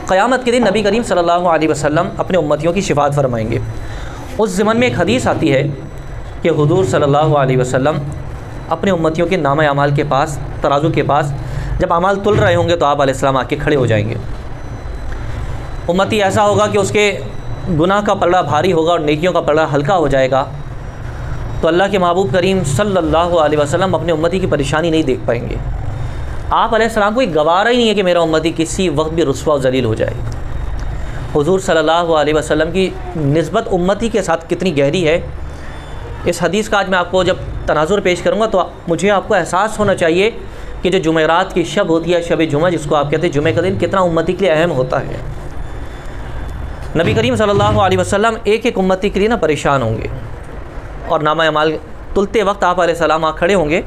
क़यामत के दिन नबी करीम सल्लल्लाहु अलैहि वसल्लम अपने उम्मतियों की शिफात फरमाएंगे। उस ज़मन में एक हदीस आती है कि हुज़ूर सल्लल्लाहु अलैहि वसल्लम अपने उम्मतियों के नाम अमाल के पास, तराजू के पास जब अमाल तुल रहे होंगे तो आप अलैहिस्सलाम आके खड़े हो जाएंगे। उम्मती ऐसा होगा कि उसके गुनाह का पलड़ा भारी होगा और नेकियों का पलड़ा हल्का हो जाएगा। तो अल्लाह के महबूब करीम सल्लल्लाहु अलैहि वसल्लम अपने उम्मती की परेशानी नहीं देख पाएंगे। आप अलैहिस्सलाम को एक गवारा ही नहीं है कि मेरा उम्मती किसी वक्त भी रुस्वा और ज़लील हो जाए। हुज़ूर सल्लल्लाहु अलैहि वसल्लम की निस्बत उम्मती के साथ कितनी गहरी है, इस हदीस का आज मैं आपको जब तनाजुर पेश करूँगा तो मुझे आपको एहसास होना चाहिए कि जो जुमेरात की शब होती है, शब जुमा जिसको आप कहते हैं, जुमे का दिन कितना उम्मती के लिए अहम होता है। नबी करीम सल्लल्लाहु अलैहि वसल्लम एक एक उम्मती के लिए ना परेशान होंगे और नामा अमाल तुलते वक्त आप अलैहिस्सलाम खड़े होंगे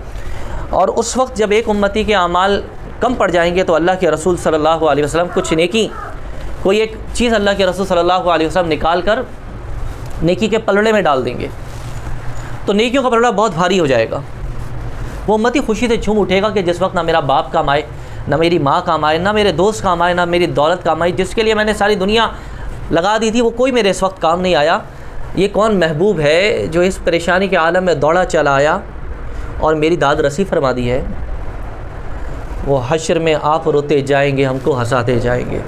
और उस वक्त जब एक उम्मती के अमाल कम पड़ जाएंगे तो अल्लाह के रसूल सल्लल्लाहु अलैहि वसल्लम कुछ नेकी, कोई एक चीज़ अल्लाह के रसूल सल्लल्लाहु अलैहि वसल्लम निकाल कर नेकी के पलड़े में डाल देंगे। तो नेकियों का पलड़ा बहुत भारी हो जाएगा। वो उम्मती खुशी से झूम उठेगा कि जिस वक्त ना मेरा बाप काम आए, ना मेरी माँ काम आए, ना मेरे दोस्त काम आए, ना मेरी दौलत काम आई, जिसके लिए मैंने सारी दुनिया लगा दी थी, वो कोई मेरे इस वक्त काम नहीं आया। ये कौन महबूब है जो इस परेशानी के आलम में दौड़ा चला आया और मेरी दाद रसी फरमा दी है। वो हश्र में आप रोते जाएंगे, हमको हंसाते जाएंगे,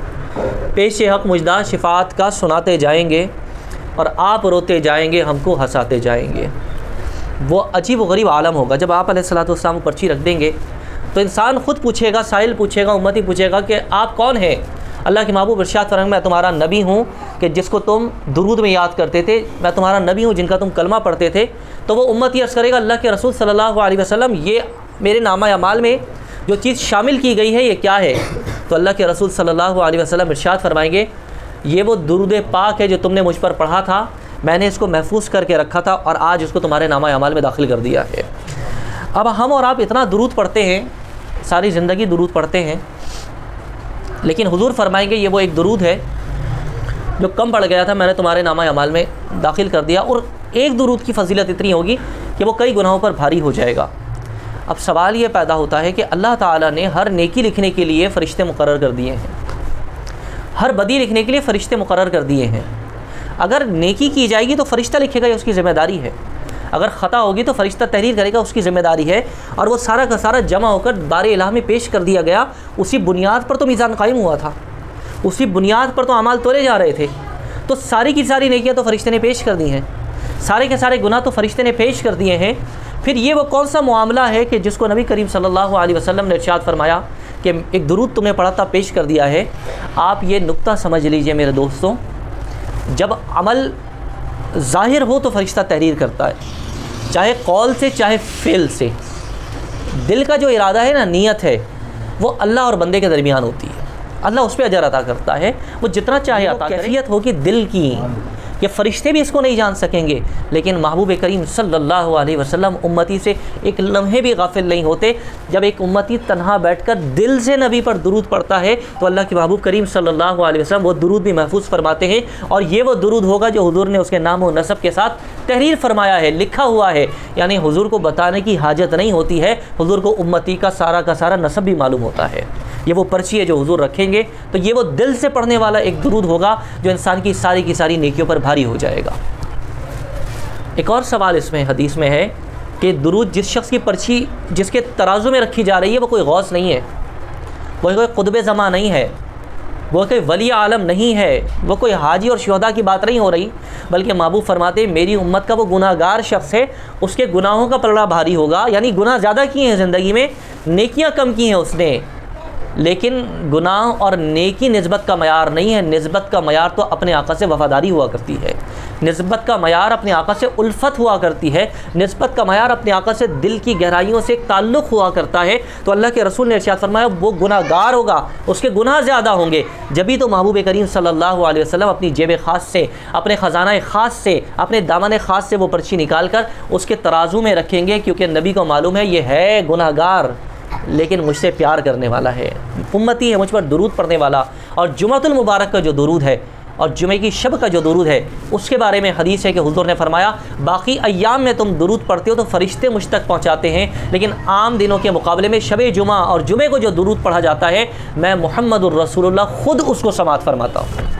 पेश हक़ मुजदा शिफात का सुनाते जाएंगे और आप रोते जाएंगे, हमको हंसाते जाएंगे। वो अजीब व गरीब आलम होगा। जब आप अलैहिस्सलातु वस्सलाम पर्ची रख देंगे तो इंसान ख़ुद पूछेगा, साइल पूछेगा, उम्मती पूछेगा कि आप कौन हैं। अल्लाह के महबूब इरशाद फरमाएंगे, मैं तुम्हारा नबी हूँ कि जिसको तुम दुरूद में याद करते थे, मैं तुम्हारा नबी हूँ जिनका तुम कलमा पढ़ते थे। तो वो उम्मती अर्ज़ करेगा, अल्लाह के रसूल सल्लल्लाहु अलैहि वसल्लम, ये मेरे नामा अमाल में जो चीज़ शामिल की गई है ये क्या है। तो अल्लाह के रसूल सल्लल्लाहु अलैहि वसल्लम इरशाद फरमाएंगे, ये वो दुरूद पाक है जो तुमने मुझ पर पढ़ा था, मैंने इसको महफूज करके रखा था और आज इसको तुम्हारे नामा अमाल में दाखिल कर दिया है। अब हम और आप इतना दुरूद पढ़ते हैं, सारी ज़िंदगी दुरूद पढ़ते हैं, लेकिन हुजूर फरमाएंगे ये वो एक दुरूद है जो कम पड़ गया था, मैंने तुम्हारे नामा अमाल में दाखिल कर दिया। और एक दुरूद की फजीलत इतनी होगी कि वो कई गुनाहों पर भारी हो जाएगा। अब सवाल ये पैदा होता है कि अल्लाह ताला ने हर नेकी लिखने के लिए फ़रिश्ते मुकर्रर कर दिए हैं, हर बदी लिखने के लिए फ़रिश्ते मुकर्रर कर दिए हैं। अगर नेकी की जाएगी तो फ़रिश्ता लिखेगा, ये उसकी ज़िम्मेदारी है। अगर ख़ता होगी तो फ़रिश्ता तहरीर करेगा, उसकी ज़िम्मेदारी है। और वो सारा का सारा जमा होकर बारे इलाह में पेश कर दिया गया। उसी बुनियाद पर तो मीज़ान कायम हुआ था, उसी बुनियाद पर तो अमाल तोले जा रहे थे। तो सारी की सारी नेकियां तो फ़रिश्ते ने पेश कर दी हैं, सारे के सारे गुनाह तो फ़रिश्ते ने पेश कर दिए हैं। फिर ये वो कौन सा मामला है कि जिसको नबी करीम सल्लल्लाहु अलैहि वसल्लम ने इरशाद फरमाया कि एक दुरूद तुमने पढ़ा था, पेश कर दिया है। आप ये नुक्ता समझ लीजिए मेरे दोस्तों, जब अमल ज़ाहिर हो तो फ़रिश्ता तहरीर करता है, चाहे कौल से चाहे फ़ेल से। दिल का जो इरादा है ना, नीयत है, वो अल्लाह और बंदे के दरमियान होती है। अल्लाह उस पर अजर अता करता है, वो जितना चाहे अता करे। कैफियत होगी दिल की, ये फ़रिश्ते भी इसको नहीं जान सकेंगे। लेकिन महबूब करीम सल्लल्लाहु अलैहि वसल्लम उम्मती से एक लम्हे भी गाफिल नहीं होते। जब एक उम्मती तन्हा बैठकर दिल से नबी पर दुरूद पढ़ता है तो अल्लाह के महबूब करीम सल्लल्लाहु अलैहि वसल्लम वो दुरूद भी महफूज फरमाते हैं। और ये वो दुरूद होगा जो हुजूर ने उसके नाम और नसब के साथ तहरीर फरमाया है, लिखा हुआ है। यानी हुजूर को बताने की हाजत नहीं होती है, हुजूर को उम्मती का सारा नसब भी मालूम होता है। ये वो पर्ची है जो हुजूर रखेंगे। तो ये वो दिल से पढ़ने वाला एक दुरूद होगा जो इंसान की सारी नेकियों पर भारी हो जाएगा। एक और सवाल इसमें हदीस में है कि दुरूद जिस शख्स की पर्ची जिसके तराजू में रखी जा रही है वो कोई गौस नहीं है, वो कोई कुतुब ज़मा नहीं है, वो कोई वली आलम नहीं है, वो कोई हाजी और शुहदा की बात नहीं हो रही, बल्कि महबूब फरमाते मेरी उम्मत का वो गुनाहगार शख्स है, उसके गुनाहों का पलड़ा भारी होगा। यानी गुनाह ज़्यादा किए हैं ज़िंदगी में, नेकियां कम की हैं उसने, लेकिन गुनाह और नेकी निस्बत का मयार नहीं है। निस्बत का मयार तो अपने आका से वफ़ादारी हुआ करती है, निस्बत का मयार अपने आका से उल्फत हुआ करती है, निस्बत का मयार अपने आका से दिल की गहराइयों से ताल्लुक़ हुआ करता है। तो अल्लाह के रसूल ने इरशाद फरमाया वो गुनाहगार होगा, उसके गुनाह ज़्यादा होंगे। जभी तो महबूब करीम सल्लल्लाहु अलैहि वसल्लम अपनी जेब ख़ास से, अपने ख़जाना ख़ास से, अपने दामन ख़ास से वो पर्ची निकाल कर उसके तराजू में रखेंगे, क्योंकि नबी को मालूम है ये है गुनाहगार लेकिन मुझसे प्यार करने वाला है, उम्मती है, मुझ पर दुरूद पढ़ने वाला। और जुमातुल मुबारक का जो दुरूद है और जुमे की शब का जो दुरूद है उसके बारे में हदीस है कि हुज़ूर ने फरमाया, बाकी अय्याम में तुम दुरूद पढ़ते हो तो फ़रिश्ते मुझ तक पहुँचाते हैं, लेकिन आम दिनों के मुकाबले में शब जुमा और जुमे को जो दुरूद पढ़ा जाता है मैं मुहम्मदुर रसूलुल्लाह ख़ुद उसको समाअत फरमाता हूँ।